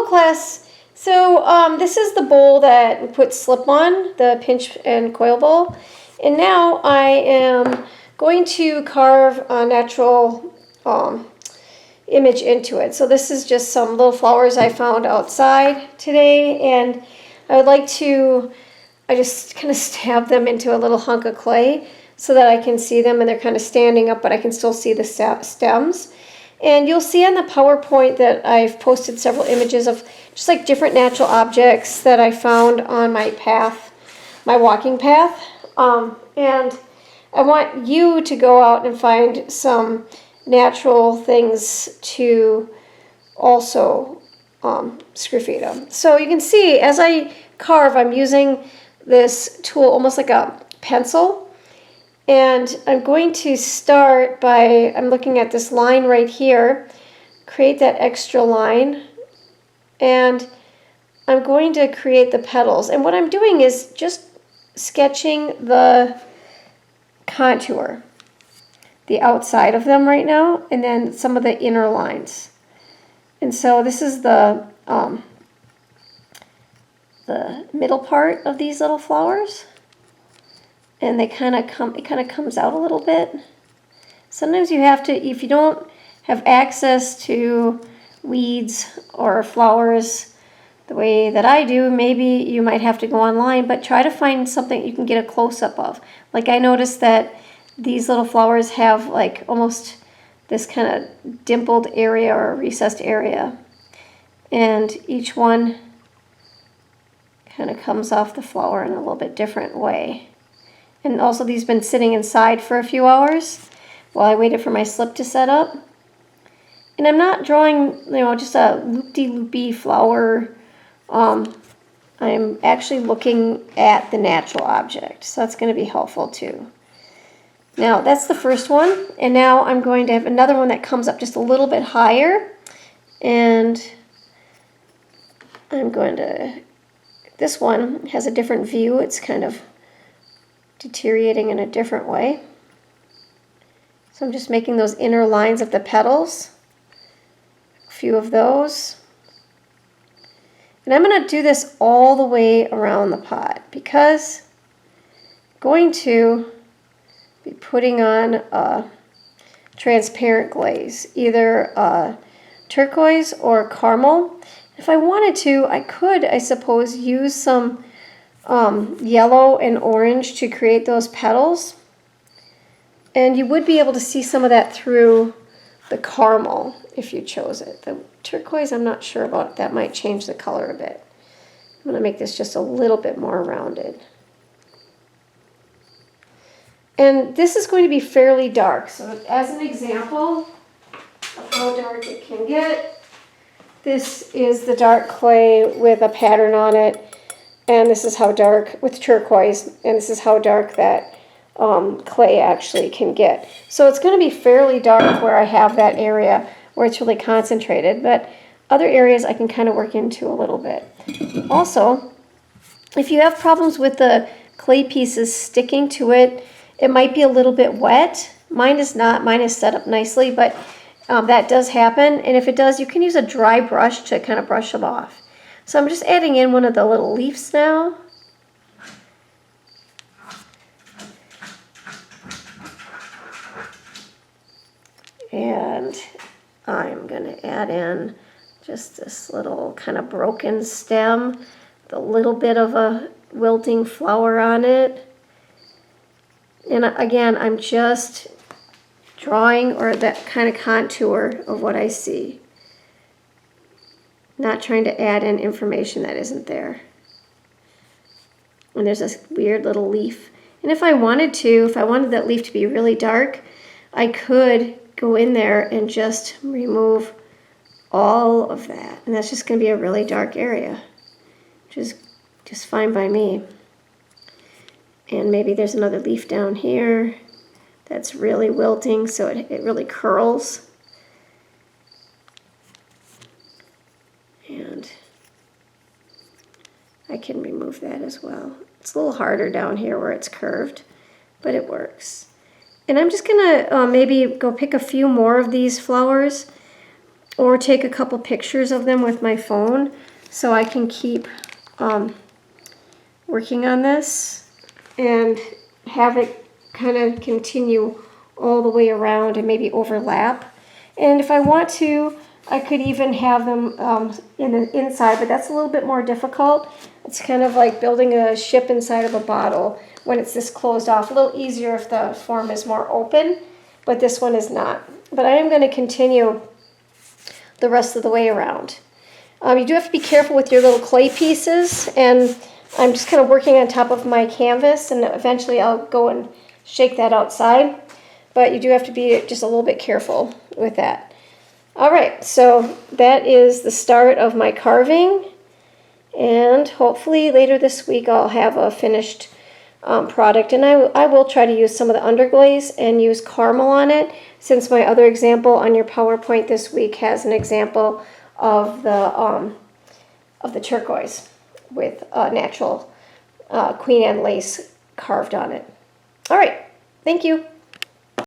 Hello class. So this is the bowl that we put slip on, the pinch and coil bowl. And now I am going to carve a natural image into it. So this is just some little flowers I found outside today, and I would like to, I just kind of stab them into a little hunk of clay so that I can see them, and they're kind of standing up, but I can still see the stems. And you'll see on the PowerPoint that I've posted several images of just like different natural objects that I found on my path, my walking path. And I want you to go out and find some natural things to also scrapheed them. So you can see as I carve, I'm using this tool almost like a pencil. And I'm going to start by, I'm looking at this line right here, create that extra line, and I'm going to create the petals. And what I'm doing is just sketching the contour, the outside of them right now, and then some of the inner lines. And so this is the middle part of these little flowers. And they kind of come, it kind of comes out a little bit. Sometimes you have to, if you don't have access to weeds or flowers the way that I do, maybe you might have to go online, but try to find something you can get a close-up of. Like I noticed that these little flowers have like almost this kind of dimpled area or recessed area. And each one kind of comes off the flower in a little bit different way. And also these have been sitting inside for a few hours while I waited for my slip to set up. And I'm not drawing, just a loop-de-loopy flower. I'm actually looking at the natural object. So that's going to be helpful too. Now that's the first one. And now I'm going to have another one that comes up just a little bit higher. And I'm going to, this one has a different view. It's kind of deteriorating in a different way. So I'm just making those inner lines of the petals, a few of those. And I'm going to do this all the way around the pot because I'm going to be putting on a transparent glaze, either turquoise or caramel. If I wanted to, I could, I suppose, use some yellow and orange to create those petals, and you would be able to see some of that through the caramel if you chose it. The turquoise, I'm not sure about. That might change the color a bit. I'm going to make this just a little bit more rounded. And this is going to be fairly dark, so as an example of how dark it can get, this is the dark clay with a pattern on it. And this is how dark, with turquoise, and this is how dark that clay actually can get. So it's going to be fairly dark where I have that area where it's really concentrated, but other areas I can kind of work into a little bit. Also, if you have problems with the clay pieces sticking to it, it might be a little bit wet. Mine is not. Mine is set up nicely, but that does happen. And if it does, you can use a dry brush to kind of brush them off. So I'm just adding in one of the little leaves now. And I'm going to add in just this little kind of broken stem with a little bit of a wilting flower on it. And again, I'm just drawing or that kind of contour of what I see. Not trying to add in information that isn't there. And there's this weird little leaf. And if I wanted to, if I wanted that leaf to be really dark, I could go in there and just remove all of that. And that's just going to be a really dark area, which is just fine by me. And maybe there's another leaf down here that's really wilting, so it really curls. And I can remove that as well. It's a little harder down here where it's curved, but it works. And I'm just gonna maybe go pick a few more of these flowers or take a couple pictures of them with my phone so I can keep working on this and have it kind of continue all the way around and maybe overlap. And if I want to, I could even have them in the inside, but that's a little bit more difficult. It's kind of like building a ship inside of a bottle when it's this closed off. A little easier if the form is more open, but this one is not. But I am going to continue the rest of the way around. You do have to be careful with your little clay pieces, and I'm just kind of working on top of my canvas, and eventually I'll go and shake that outside. But you do have to be just a little bit careful with that. All right, so that is the start of my carving, and hopefully later this week I'll have a finished product. And I will try to use some of the underglaze and use caramel on it, since my other example on your PowerPoint this week has an example of the turquoise with natural Queen Anne lace carved on it. All right, thank you.